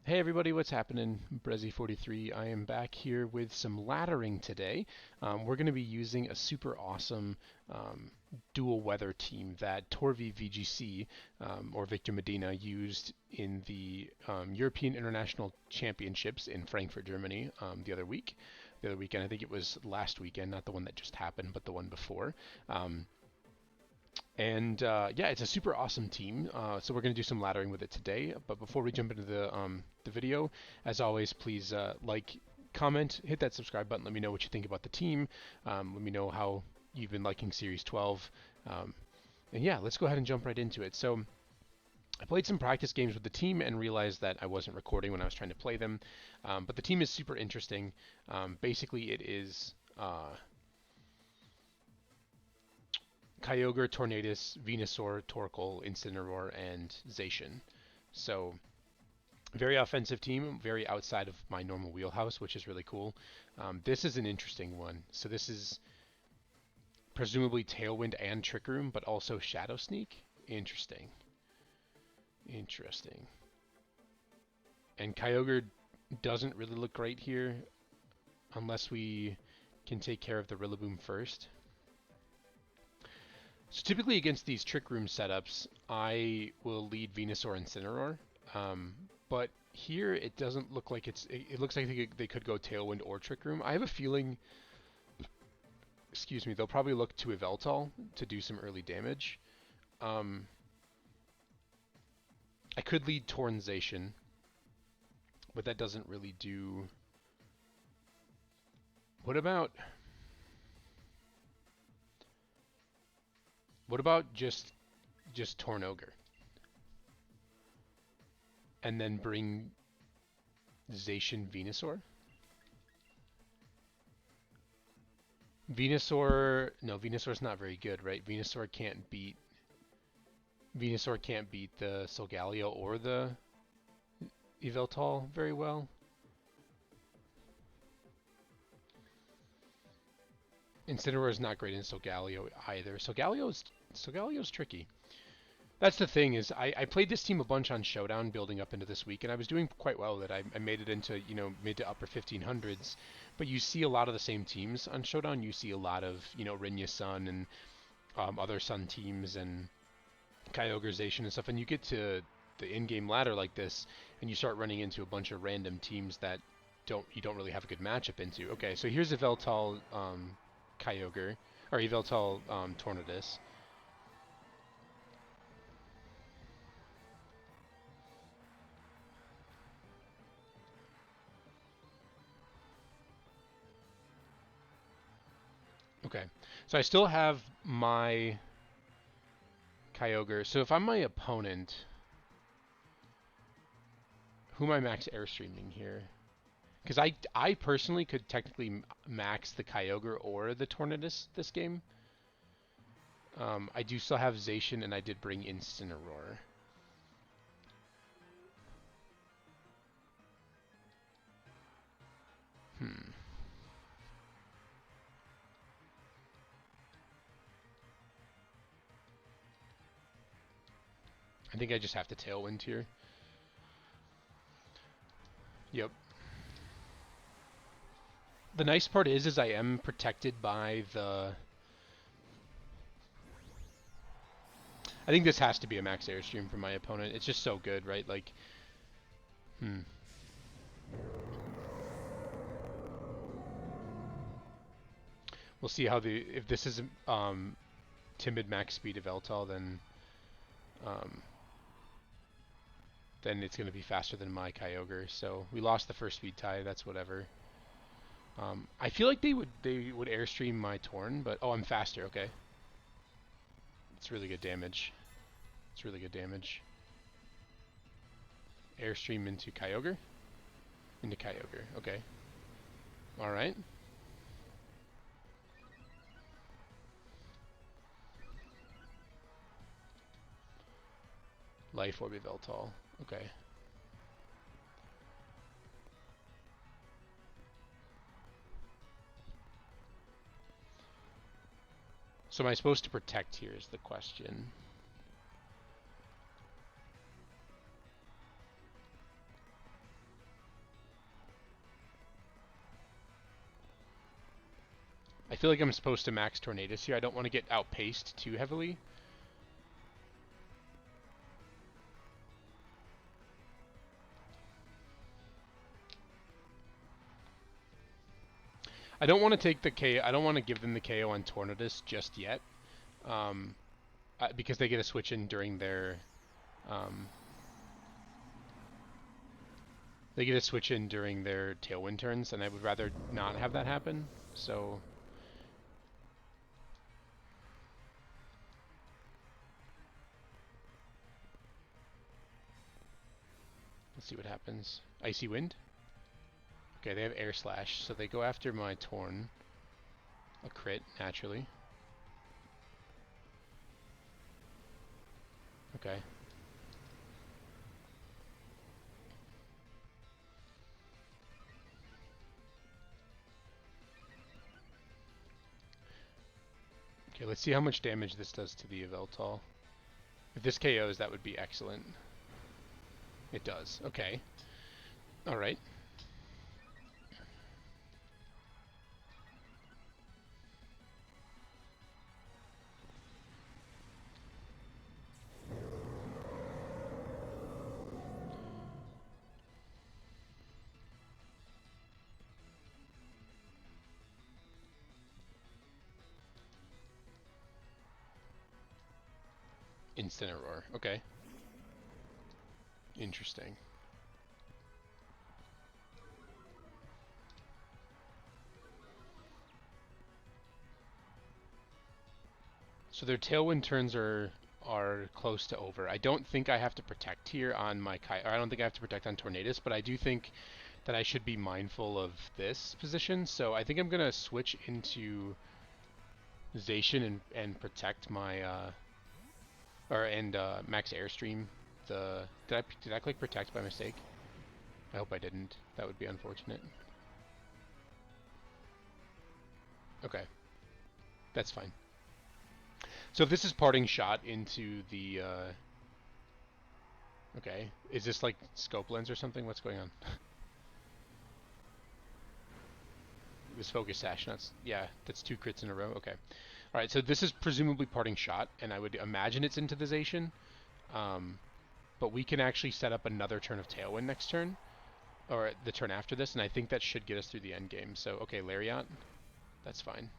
Hey everybody, what's happening? Brezzy43. I am back here with some laddering today. We're going to be using a super awesome dual weather team that TorvivVGC or Victor Medina used in the European International Championships in Frankfurt, Germany the other week. The other weekend, I think it was last weekend, not the one that just happened, but the one before. Yeah, it's a super awesome team. So we're going to do some laddering with it today. But before we jump into the video, as always, please like, comment, hit that subscribe button. Let me know what you think about the team. Let me know how you've been liking Series 12. And yeah, let's go ahead and jump right into it. So I played some practice games with the team and realized that I wasn't recording when I was trying to play them. But the team is super interesting. Basically, it is Kyogre, Tornadus, Venusaur, Torkoal, Incineroar, and Zacian. So very offensive team, very outside of my normal wheelhouse, which is really cool. This is an interesting one. So this is presumably Tailwind and Trick Room, but also Shadow Sneak. Interesting. Interesting. And Kyogre doesn't really look great here unless we can take care of the Rillaboom first. So typically against these Trick Room setups, I will lead Venusaur and Incineroar. But here it doesn't look like it looks like they could go Tailwind or Trick Room. I have a feeling, excuse me, they'll probably look to Yveltal to do some early damage. I could lead Tornzation, but that doesn't really do... What about just Tornogre? And then bring Zacian Venusaur? Venusaur, no, Venusaur's not very good, right? Venusaur can't beat the Solgaleo or the Yveltal very well. Incineroar is not great in Solgaleo either. Solgaleo's tricky. That's the thing is I played this team a bunch on Showdown building up into this week, and I was doing quite well with it. I made it into, mid to upper 1500s, but you see a lot of the same teams on Showdown. You see a lot of, Rinya Sun and other Sun teams and Kyogre Zacian and stuff, and you get to the in-game ladder like this, and you start running into a bunch of random teams that you don't really have a good matchup into. Okay, so here's Yveltal Kyogre, or Yveltal Tornadus. Okay, so I still have my Kyogre. So if I'm my opponent, who am I max airstreaming here? Because I personally could technically max the Kyogre or the Tornadus this game. I do still have Zacian, and I did bring Incineroar. I think I just have to Tailwind here. Yep. The nice part is I am protected by the... I think this has to be a max airstream for my opponent. It's just so good, right? Like, We'll see how if this is timid max speed of Yveltal, then it's going to be faster than my Kyogre. So we lost the first speed tie. That's whatever. I feel like they would airstream my Torn, but oh, I'm faster. Okay, it's really good damage. It's really good damage. Airstream into Kyogre. Into Kyogre. Okay. All right. Life Orb Yveltal. Okay. So am I supposed to protect here is the question. feel like I'm supposed to max Tornadus here. I don't want to get outpaced too heavily. I don't want to take the KO. I don't want to give them the KO on Tornadus just yet, because they get a switch in during their. They get a switch in during their Tailwind turns, and I would rather not have that happen. So. Let's see what happens. Icy Wind? Okay, they have Air Slash, so they go after my Torn. A crit, naturally. Okay. Okay, let's see how much damage this does to the Yveltal. If this KOs, that would be excellent. It does. Okay. Alright. Incineroar. Okay. Interesting. So their Tailwind turns are close to over. I don't think I have to protect here on my or I don't think I have to protect on Tornadus, but I do think that I should be mindful of this position. So I think I'm gonna switch into Zacian and protect my max Airstream. Did I click protect by mistake? I hope I didn't. That would be unfortunate. Okay, that's fine. So if this is parting shot into the okay, is this like scope lens or something? What's going on? This focus sash, yeah, that's 2 crits in a row. Okay. All right, so this is presumably parting shot, and I would imagine it's into the Zacian. But we can actually set up another turn of Tailwind next turn, or the turn after this, and I think that should get us through the end game. So, okay, Lariat, that's fine.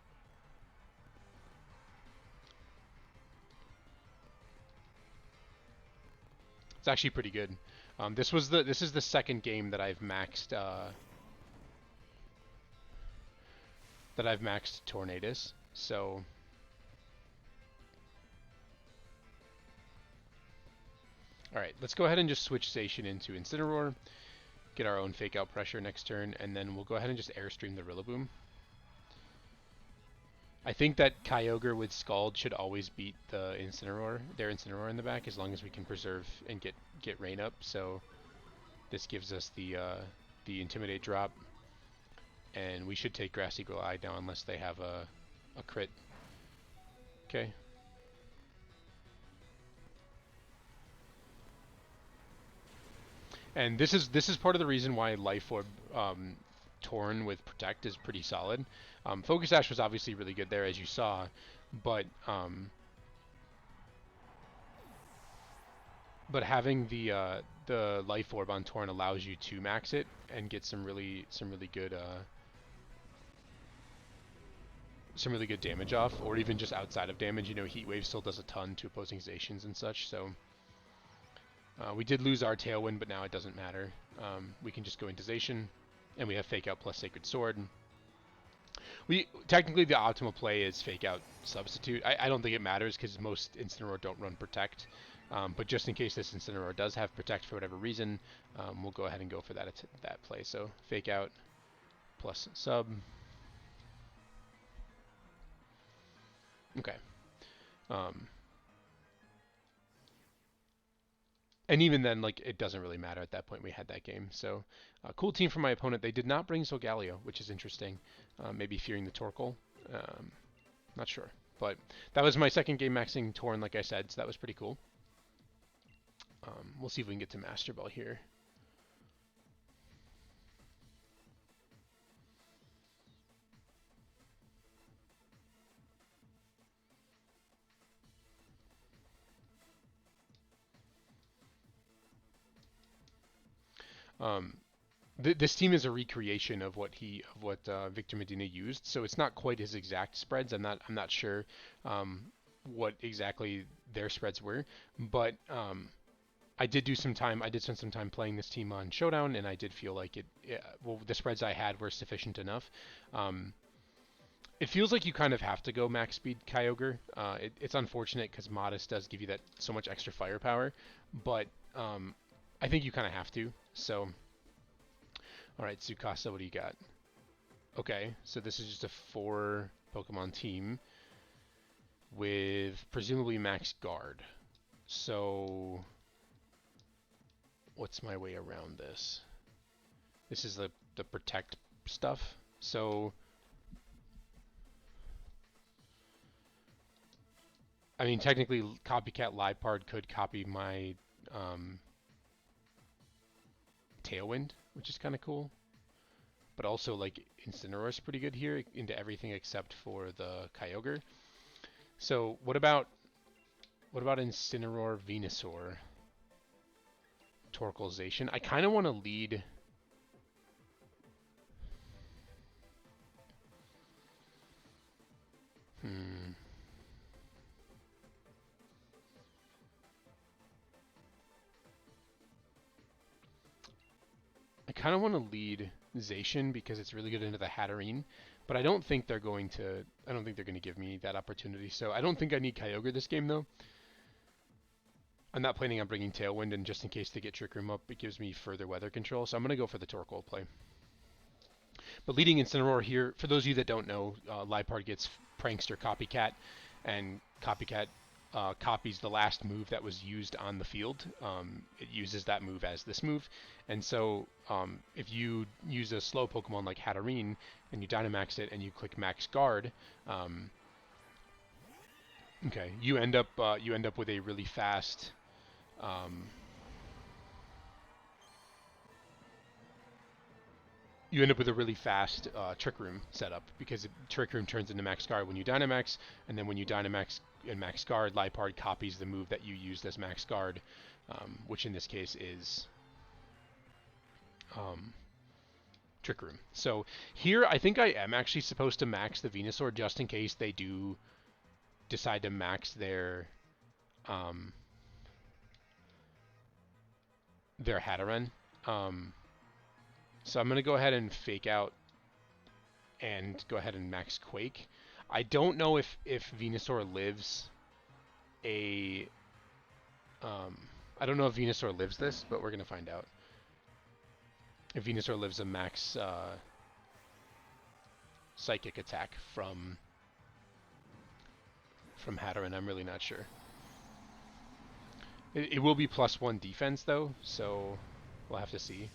It's actually pretty good. This is the second game that I've maxed Tornadus. So alright, let's go ahead and just switch Zacian into Incineroar, get our own Fake Out Pressure next turn, and then we'll go ahead and just Airstream the Rillaboom. I think that Kyogre with Scald should always beat their Incineroar in the back, as long as we can preserve and get Rain up. So this gives us the Intimidate drop, and we should take Grassy Glide now unless they have a crit. Okay. And this is part of the reason why Life Orb Torn with Protect is pretty solid. Focus Sash was obviously really good there, as you saw, but having the Life Orb on Torn allows you to max it and get some really good damage off, or even just outside of damage. You know, Heat Wave still does a ton to opposing Zacians and such. So we did lose our Tailwind, but now it doesn't matter. We can just go into Zacian, and we have Fake Out plus Sacred Sword. Technically the optimal play is Fake Out Substitute. I don't think it matters because most Incineroar don't run Protect. But just in case this Incineroar does have Protect for whatever reason, we'll go ahead and go for that play. So Fake Out plus Sub. Okay. And even then, like, it doesn't really matter at that point. We had that game. So, cool team from my opponent. They did not bring Solgaleo, which is interesting. Maybe fearing the Torkoal. Not sure. But that was my second game maxing Torn, like I said, so that was pretty cool. We'll see if we can get to Master Ball here. This team is a recreation of what Victor Medina used, so it's not quite his exact spreads. I'm not sure what exactly their spreads were, but I did spend some time playing this team on Showdown, and I did feel like well, the spreads I had were sufficient enough. Um, it feels like you kind of have to go max speed Kyogre. It's unfortunate because Modest does give you that so much extra firepower, but I think you kind of have to. So, all right, Tsukasa, what do you got? Okay, so this is just a 4 Pokemon team with presumably max guard. So, what's my way around this? This is the protect stuff. So, I mean, technically, Copycat Liepard could copy my Tailwind, which is kind of cool. But also, like, Incineroar's pretty good here into everything except for the Kyogre. So, what about Incineroar, Venusaur, Torkoalization? I kind of want to lead. I kind of want to lead Zacian because it's really good into the Hatterene, but I don't think they're going to. I don't think they're going to give me that opportunity. So I don't think I need Kyogre this game though. I'm not planning on bringing Tailwind, and just in case they get Trick Room up, it gives me further weather control. So I'm going to go for the Torkoal play. But leading Incineroar here, for those of you that don't know, Liepard gets Prankster Copycat, and Copycat copies the last move that was used on the field. It uses that move as this move, and so if you use a slow Pokemon like Hatterene and you Dynamax it and you click Max Guard, okay, you end up with a really fast. You end up with a really fast Trick Room setup because Trick Room turns into Max Guard when you Dynamax, and then when you Dynamax and Max Guard, Liepard copies the move that you used as Max Guard, which in this case is Trick Room. So here I think I am actually supposed to max the Venusaur just in case they do decide to max their Hatterene. So I'm going to go ahead and fake out and go ahead and max Quake. I don't know if Venusaur lives a... I don't know if Venusaur lives this, but we're going to find out. If Venusaur lives a max Psychic attack from Hatterene, I'm really not sure. It will be +1 defense, though, so we'll have to see.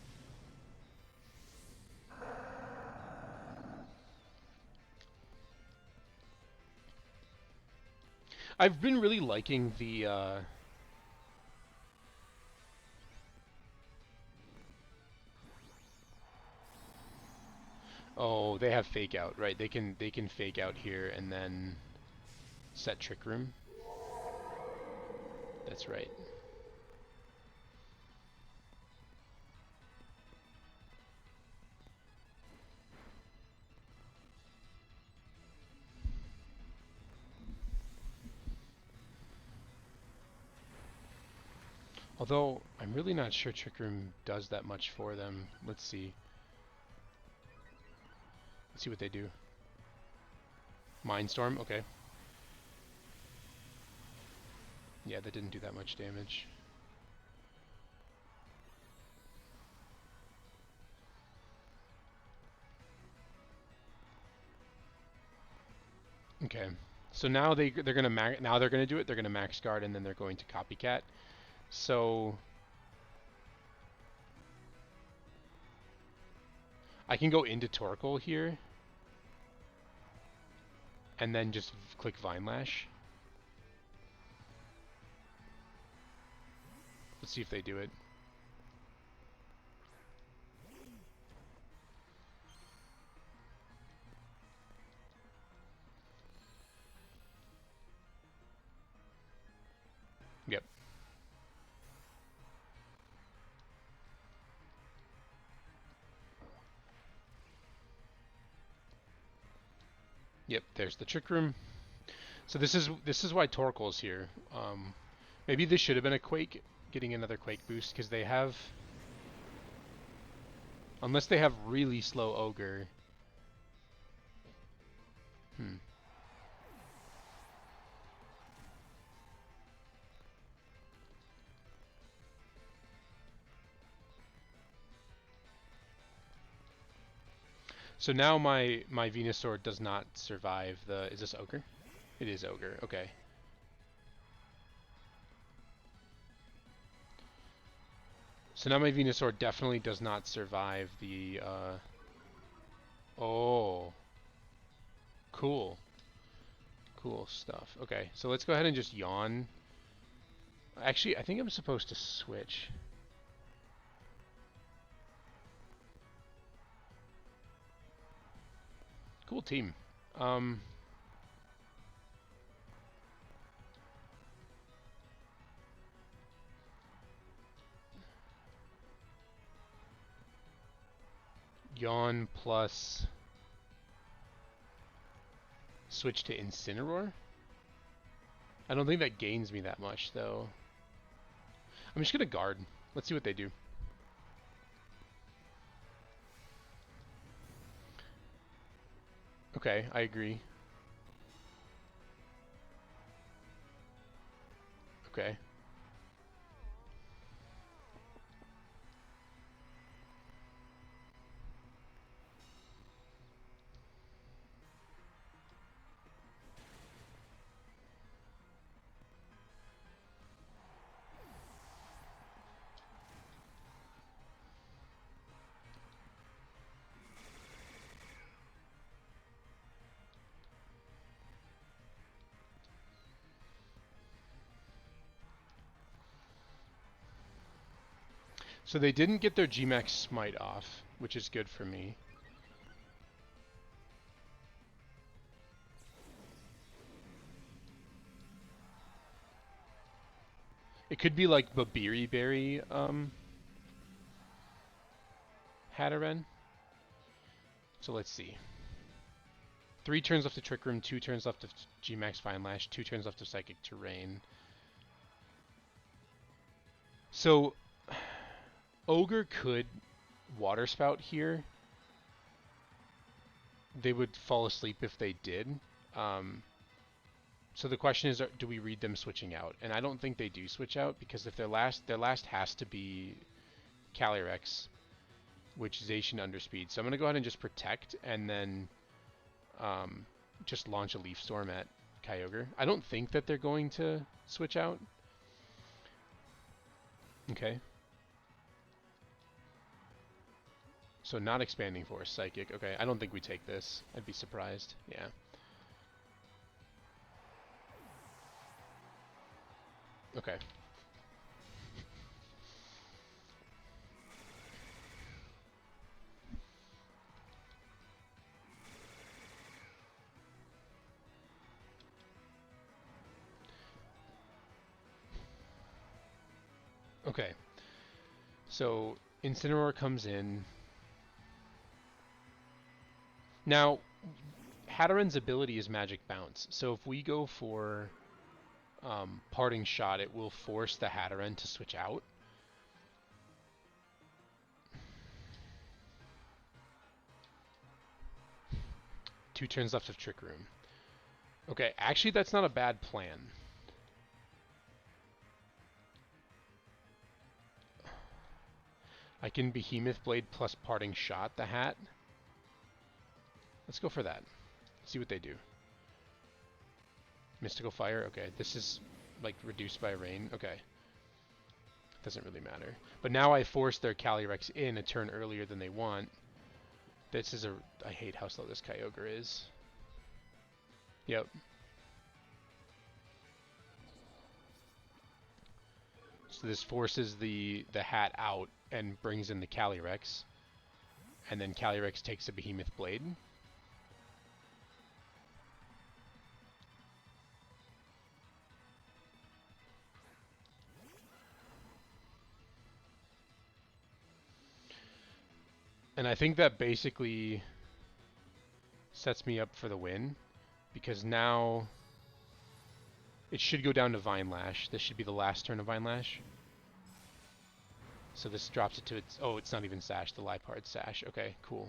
I've been really liking the oh, they have fake out, right? They can fake out here and then set Trick Room. That's right. Although I'm really not sure Trick Room does that much for them. Let's see. Let's see what they do. Mindstorm, okay. Yeah, that didn't do that much damage. Okay. So now they're gonna do it. They're gonna max guard and then they're going to copycat. So I can go into Torkoal here and then just click Vine Lash. Let's see if they do it. Yep. Yep, there's the Trick Room. So this is why Torkoal's here. Maybe this should have been a Quake, getting another Quake boost, because they have... Unless they have really slow Ogre. Hmm. So now my Venusaur does not survive the... Is this Ogre? It is Ogre, okay. So now my Venusaur definitely does not survive the... Oh. Cool. Cool stuff. Okay, so let's go ahead and just yawn. Actually, I think I'm supposed to switch. Cool team. Yawn plus switch to Incineroar? I don't think that gains me that much, though. I'm just gonna guard. Let's see what they do. Okay, I agree. Okay. So they didn't get their Gmax Smite off, which is good for me. It could be like Babiri Berry, Hatterene. So let's see. 3 turns left of Trick Room, 2 turns left of Gmax Fine Lash, 2 turns left of Psychic Terrain. So Ogre could Water Spout here. They would fall asleep if they did. So the question is, do we read them switching out? And I don't think they do switch out, because if their last has to be Calyrex, which is Zacian Underspeed. So I'm going to go ahead and just Protect, and then just launch a Leaf Storm at Kyogre. I don't think that they're going to switch out. Okay. So not Expanding Force, Psychic. Okay, I don't think we take this. I'd be surprised. Yeah. Okay. Okay. So Incineroar comes in. Now, Hatteren's ability is Magic Bounce. So if we go for Parting Shot, it will force the Hatteren to switch out. Two turns left of Trick Room. Okay, actually that's not a bad plan. I can Behemoth Blade plus Parting Shot the Hat. Let's go for that. See what they do. Mystical Fire? Okay, this is like reduced by rain. Okay. Doesn't really matter. But now I force their Calyrex in a turn earlier than they want. This is a... I hate how slow this Kyogre is. Yep. So this forces the hat out and brings in the Calyrex. And then Calyrex takes a Behemoth Blade. And I think that basically sets me up for the win. because now it should go down to Vine Lash. This should be the last turn of Vine Lash. So this drops it to its... Oh, it's not even Sash, the Liepard Sash. Okay, cool.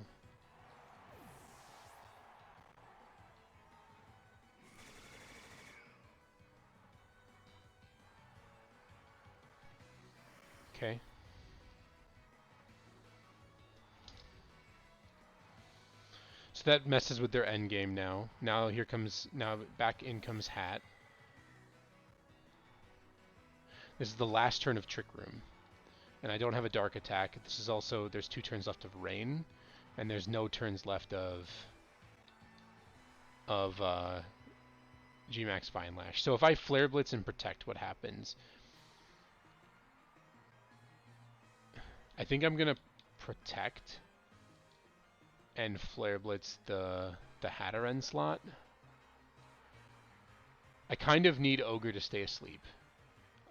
Okay. So that messes with their end game now. Now back in comes Hat. This is the last turn of Trick Room. And I don't have a Dark Attack. This is also, there's 2 turns left of Rain. And there's no turns left of G-Max Vine Lash. So if I Flare Blitz and Protect, what happens? I think I'm going to Protect and Flare Blitz the Hatterene slot. I kind of need Ogre to stay asleep.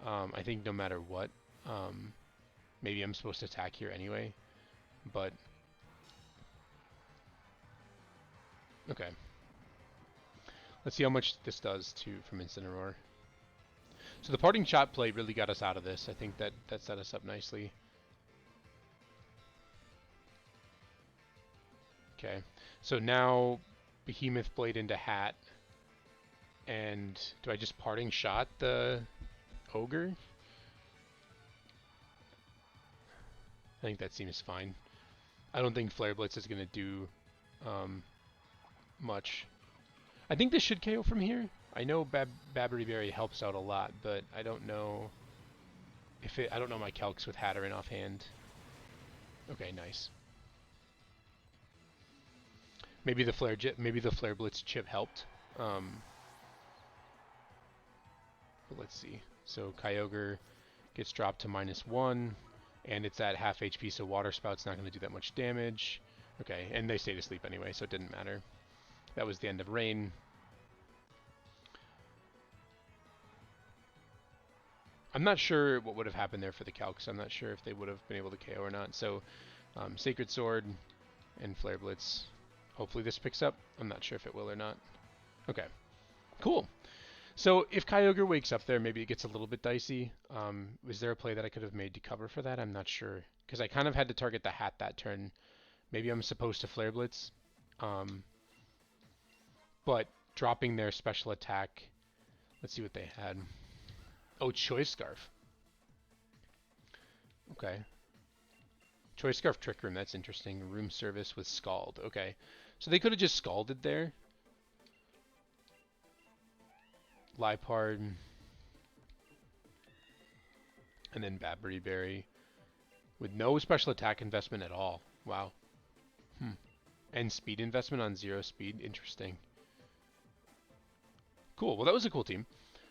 I think no matter what. Maybe I'm supposed to attack here anyway, but okay. Let's see how much this does from Incineroar. So the Parting Shot play really got us out of this. I think that set us up nicely. Okay, so now Behemoth Blade into Hat, and do I just Parting Shot the Ogre? I think that seems fine. I don't think Flare Blitz is going to do much. I think this should KO from here. I know Babbery Berry helps out a lot, but I don't know if I don't know my calcs with Hatterene offhand. Okay, nice. Maybe the Flare Blitz chip helped. But let's see. So Kyogre gets dropped to -1. And it's at half HP, so Water Spout's not going to do that much damage. Okay, and they stayed asleep anyway, so it didn't matter. That was the end of Rain. I'm not sure what would have happened there for the calcs. I'm not sure if they would have been able to KO or not. So, Sacred Sword and Flare Blitz. Hopefully this picks up. I'm not sure if it will or not. Okay, cool. So if Kyogre wakes up there, maybe it gets a little bit dicey. Was there a play that I could have made to cover for that? I'm not sure. Because I kind of had to target the Hat that turn. Maybe I'm supposed to Flare Blitz. But dropping their special attack... Let's see what they had. Oh, Choice Scarf. Okay. Choice Scarf Trick Room, that's interesting. Room Service with Scald. Okay. So they could have just Scalded there. Liepard, and then Babbery Berry with no special attack investment at all. Wow. And speed investment on 0 speed. Interesting. Cool. Well, that was a cool team.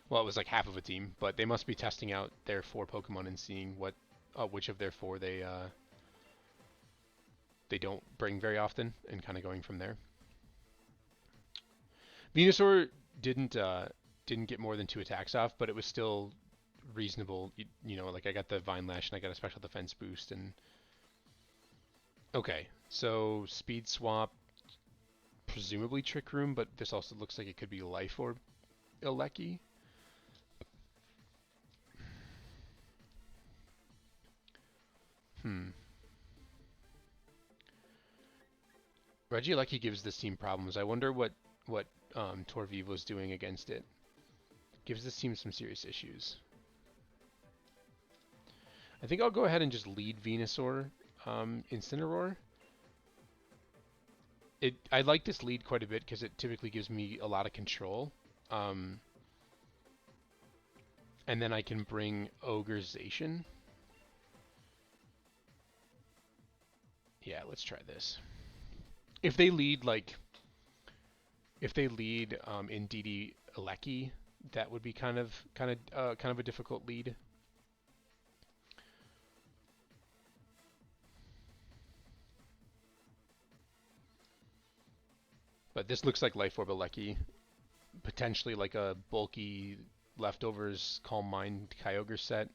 Well, it was like half of a team, but they must be testing out their 4 Pokemon and seeing which of their 4 they don't bring very often, and kind of going from there. Venusaur didn't get more than 2 attacks off, but it was still reasonable. You know, like I got the Vine Lash and I got a special defense boost. And okay, so Speed Swap, presumably Trick Room, but this also looks like it could be Life Orb Elecki. Regieleki gives this team problems. I wonder what Torviv was doing against it. Gives this team some serious issues. I think I'll go ahead and just lead Venusaur Incineroar. I like this lead quite a bit because it typically gives me a lot of control. And then I can bring Ogreization. Yeah, let's try this. If they lead in DD Elecki, that would be kind of a difficult lead. But this looks like Life Orb Elecki, potentially like a bulky leftovers Calm Mind Kyogre set.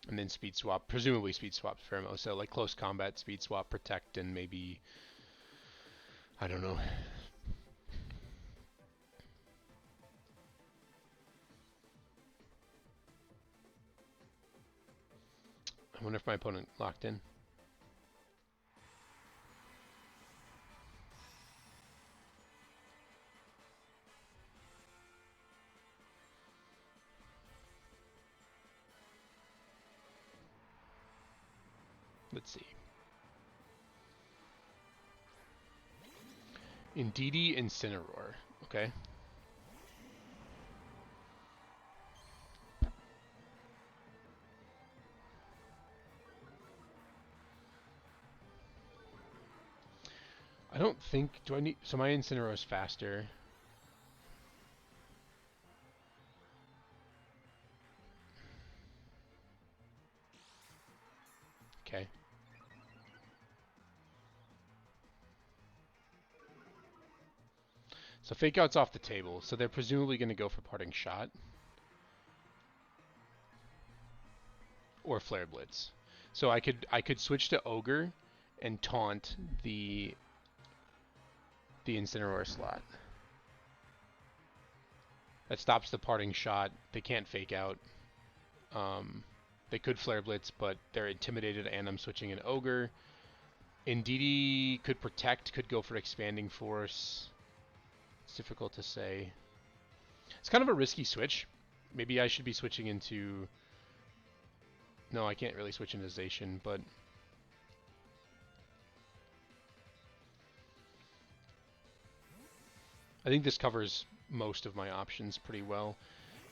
And then Speed Swap, presumably Speed Swap Pheromone, so like Close Combat, Speed Swap, Protect, and maybe I don't know. I wonder if my opponent locked in. Let's see. Indeedee Incineroar. Okay. I don't think... Do I need... So my Incineroar is faster. Okay. So Fake Out's off the table, so they're presumably going to go for Parting Shot. Or Flare Blitz. So I could switch to Ogre and taunt the Incineroar slot. That stops the Parting Shot. They can't Fake Out. They could Flare Blitz, but they're intimidated, and I'm switching an Ogre. Indeedee could Protect, could go for Expanding Force. It's difficult to say. It's kind of a risky switch. Maybe I should be switching into... No, I can't really switch into Zacian, but... I think this covers most of my options pretty well.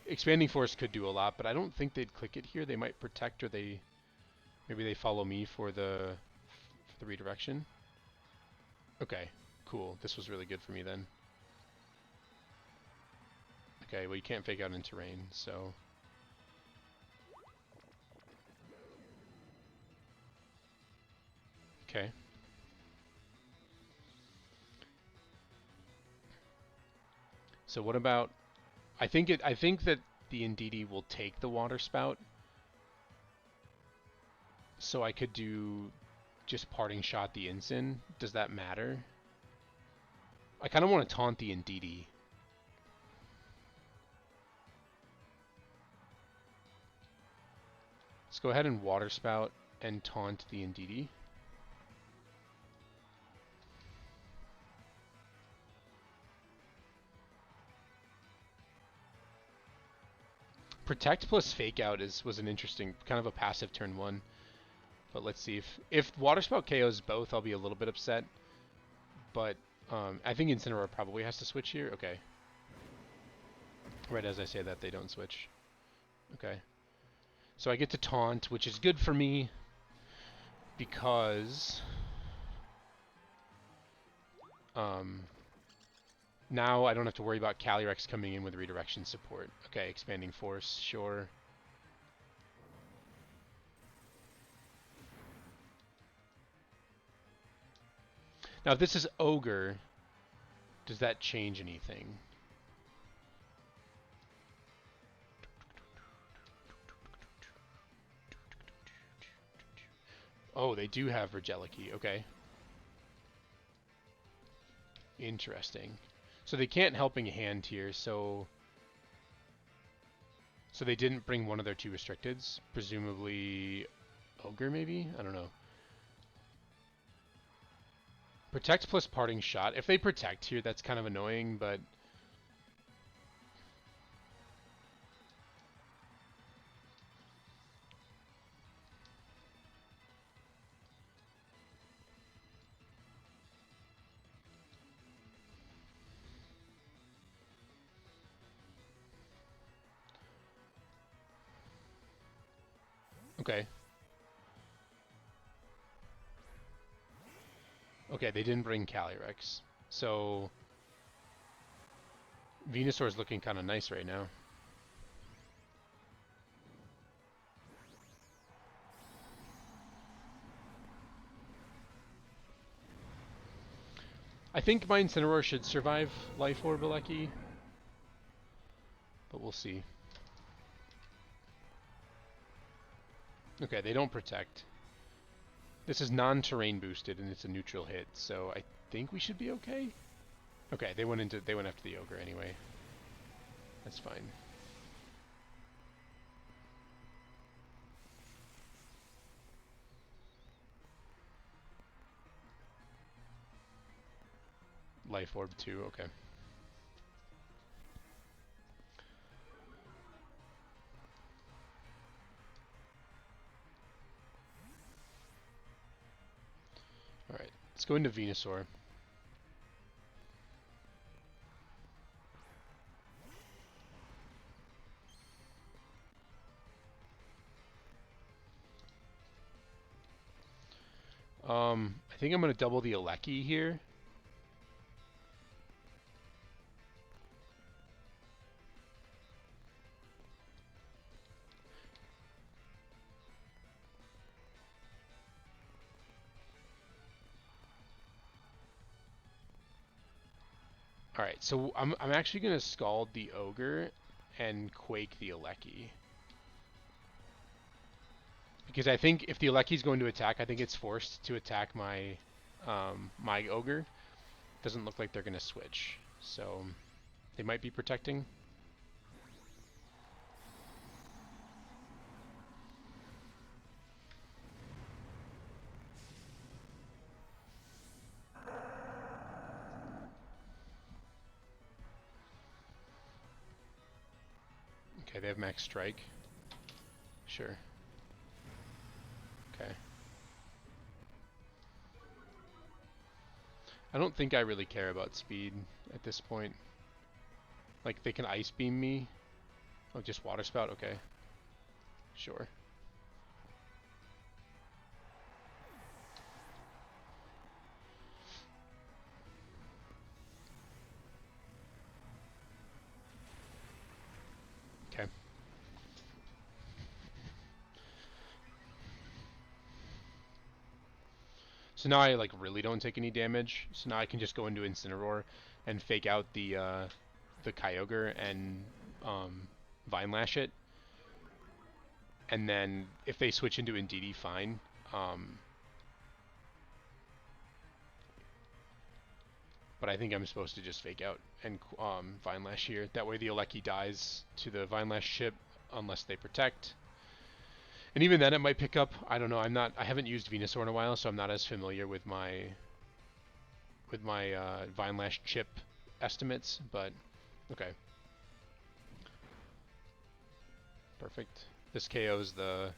Expanding Force could do a lot, but I don't think they'd click it here. They might Protect, or maybe they follow me for the redirection. Okay, cool. This was really good for me then. Okay, well you can't Fake Out in terrain, so... Okay. So what about... I think that the Indeedee will take the Water Spout. So I could do just Parting Shot the Incin. Does that matter? I kind of want to taunt the Indeedee. Let's go ahead and Water Spout and taunt the Indeedee. Protect plus Fake Out was an interesting, kind of a passive turn one. But let's see. If Water Spout KOs both, I'll be a little bit upset. But I think Incineroar probably has to switch here. Okay. Right as I say that, they don't switch. Okay. So I get to taunt, which is good for me because now I don't have to worry about Calyrex coming in with redirection support. Okay, Expanding Force, sure. Now if this is Ogre, does that change anything? Oh, they do have Regelikey, okay. Interesting. So they can't Helping Hand here, so they didn't bring one of their two restricteds. Presumably Ogre, maybe? I don't know. Protect plus Parting Shot. If they Protect here, that's kind of annoying, but... Okay. Okay, they didn't bring Calyrex. So... Venusaur's looking kind of nice right now. I think my Incineroar should survive Life Orb Alecki, but we'll see. Okay, they don't Protect. This is non-terrain boosted and it's a neutral hit, so I think we should be okay. Okay, they went after the ogre anyway. That's fine. Life orb 2, okay. Alright, let's go into Venusaur. I think I'm going to double the Alecki here. Alright, so I'm actually going to Scald the Ogre and Quake the Alecki. Because I think if the Alecki's going to attack, I think it's forced to attack my my Ogre. Doesn't look like they're going to switch. So they might be protecting. Okay, they have max strike. Sure. Okay. I don't think I really care about speed at this point. Like, they can Ice Beam me. Oh, just Water Spout? Okay. Sure. Okay. So now I like really don't take any damage. So now I can just go into Incineroar and fake out the Kyogre and Vine Lash it. And then if they switch into Indeedee, fine. But I think I'm supposed to just fake out and Vine Lash here. That way the Alecki dies to the Vine Lash chip unless they protect. And even then it might pick up. I don't know. I haven't used Venusaur in a while, so I'm not as familiar with my Vine Lash chip estimates, but okay. Perfect. This KO's the...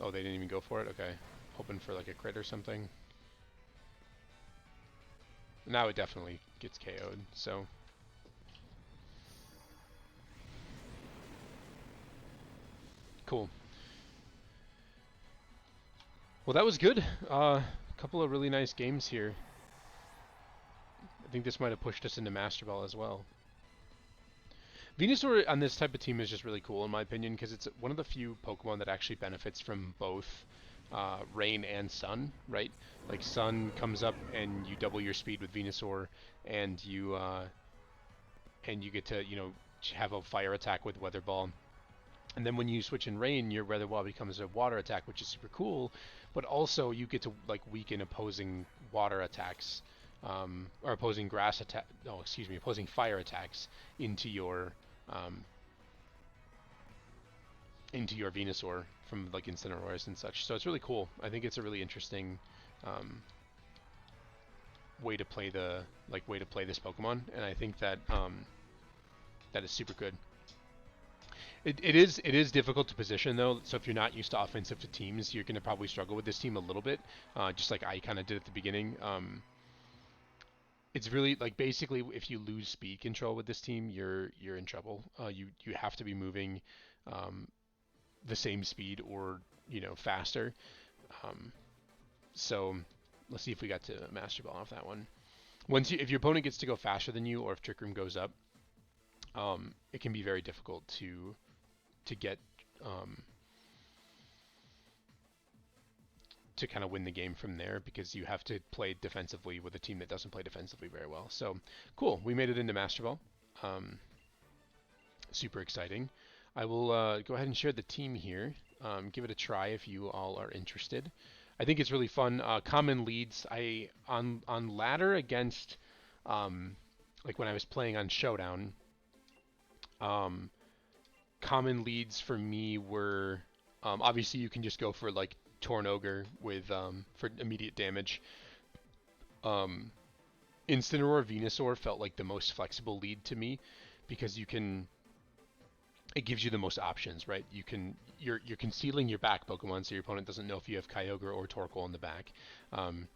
Oh, they didn't even go for it? Okay. Hoping for like a crit or something. Now it definitely gets KO'd, so... Cool. Well, that was good. A couple of really nice games here. I think this might have pushed us into Master Ball as well. Venusaur on this type of team is just really cool in my opinion because it's one of the few Pokemon that actually benefits from both Rain and Sun, right? Like Sun comes up and you double your speed with Venusaur, and you get to have a fire attack with Weather Ball. And then when you switch in Rain, your Weather Ball becomes a water attack, which is super cool. But also you get to like weaken opposing water attacks, or opposing grass attack. Oh, excuse me, opposing fire attacks into your Venusaur from like Incineroars and such. So it's really cool. I think it's a really interesting way to play this Pokemon, and I think that that is super good. It is difficult to position though, so if you're not used to offensive teams, you're going to probably struggle with this team a little bit, just like I kind of did at the beginning. It's really like basically if you lose speed control with this team, you're in trouble. You have to be moving the same speed or faster. So let's see if we got to Master Ball off that one. If your opponent gets to go faster than you, or if Trick Room goes up, it can be very difficult to get to kind of win the game from there because you have to play defensively with a team that doesn't play defensively very well. So cool, we made it into Master Ball. Super exciting. I will go ahead and share the team here. Give it a try if you all are interested. I think it's really fun. Common leads. I on ladder against like when I was playing on Showdown. Um, Common leads for me were obviously you can just go for like Torn with for immediate damage. Um, Incineroar Venusaur felt like the most flexible lead to me because you can it gives you the most options, right? You're concealing your back Pokemon so your opponent doesn't know if you have Kyogre or Torkoal in the back. Um,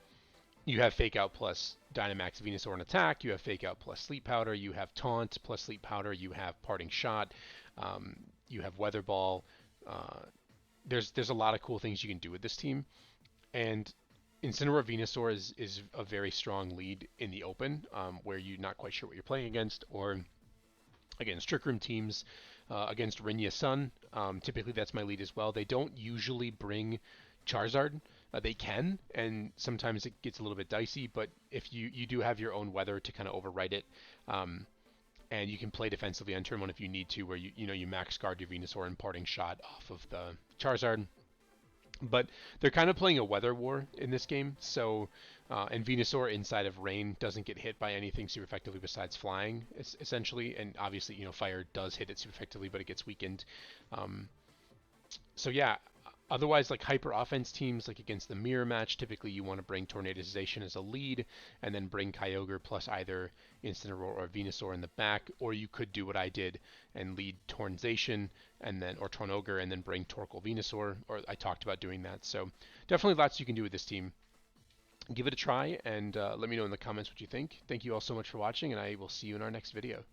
you have Fake Out plus Dynamax Venusaur in attack. You have Fake Out plus Sleep Powder. You have Taunt plus Sleep Powder. You have Parting Shot. Um, you have Weather Ball. Uh, there's a lot of cool things you can do with this team, and Incineroar Venusaur is a very strong lead in the open, where you're not quite sure what you're playing against, or against Trick Room teams, against Rinya Sun. Typically, that's my lead as well. They don't usually bring Charizard. They can, and sometimes it gets a little bit dicey. But if you do have your own weather to kind of override it, um, and you can play defensively on turn one if you need to, where you max guard your Venusaur and parting shot off of the Charizard. But they're kind of playing a weather war in this game. So, and Venusaur inside of rain doesn't get hit by anything super effectively besides flying, essentially. And obviously, fire does hit it super effectively, but it gets weakened. Um, so yeah, otherwise, like hyper offense teams, like against the mirror match, typically you want to bring Tornadization as a lead, and then bring Kyogre plus either Incineroar or Venusaur in the back, or you could do what I did and lead Tornzation and then or Tornogre and then bring Torkoal Venusaur, or I talked about doing that. So definitely lots you can do with this team. Give it a try and let me know in the comments what you think. Thank you all so much for watching, and I will see you in our next video.